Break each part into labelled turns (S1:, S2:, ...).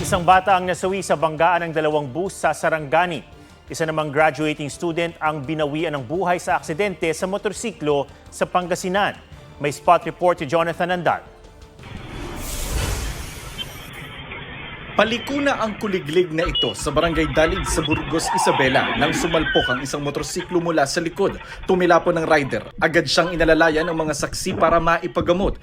S1: Isang bata ang nasawi sa banggaan ng dalawang bus sa Sarangani. Isa namang graduating student ang binawian ng buhay sa aksidente sa motorsiklo sa Pangasinan. May spot report si Jonathan Andal.
S2: Paliko na ang kuliglig na ito sa barangay Dalig sa Burgos, Isabela nang sumalpok ang isang motorsiklo mula sa likod. Tumilapon ng rider. Agad siyang inalalayan ng mga saksi para maipagamot.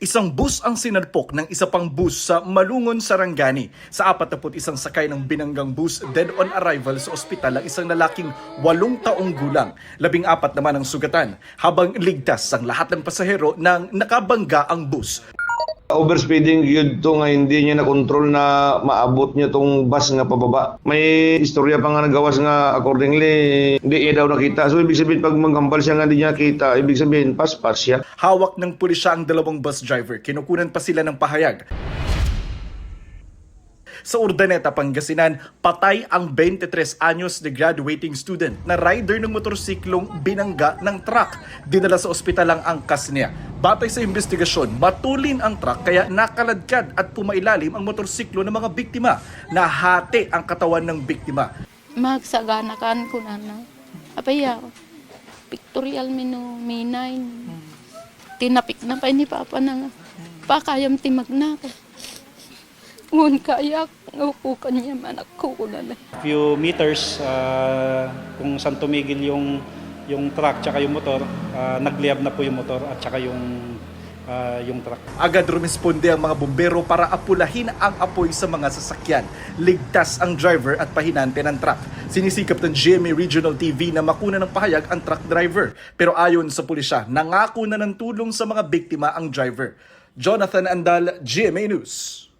S2: Isang bus ang sinalpok ng isa pang bus sa Malungon, Sarangani. Sa 41 sakay ng binanggang bus, dead on arrival sa ospital ang isang lalaking 8 taong gulang. 14 naman ang sugatan, habang ligtas ang lahat ng pasahero nang nakabangga ang bus.
S3: Overspeeding yun to nga hindi niya na-control na maabot niya tong bus nga pababa. May istorya pa nga nagawas nga accordingly hindi niya daw nakita. So ibig sabihin pag magkambal siya nga hindi niya nakita, ibig sabihin paspas siya.
S2: Hawak ng pulisya ang dalawang bus driver. Kinukunan pa sila ng pahayag. Sa Urdaneta, Pangasinan, patay ang 23 anyos na graduating student na rider ng motorsiklong binangga ng truck. Dinala sa ospital ang angkas niya. Batay sa investigasyon, matulin ang truck kaya nakaladkad at pumailalim ang motorsiklo ng mga biktima. Nahati ang katawan ng biktima.
S4: Magsaganakan ko na na. Apaya, pictorial mino, minay. Tinapik na pa ni Papa na nga. Pakayam timag na ako. Ngun kayak, ngukukan niya manak ko na na.
S5: Few meters kung saan tumigil yung truck tsaka yung motor, nagliyab na po yung motor at tsaka yung truck.
S2: Agad rumisponde ang mga bumbero para apulahin ang apoy sa mga sasakyan. Ligtas ang driver at pahinante ng truck. Sinisikap ng GMA Regional TV na makuna ng pahayag ang truck driver. Pero ayon sa pulisya, nangako na ng tulong sa mga biktima ang driver. Jonathan Andal, GMA News.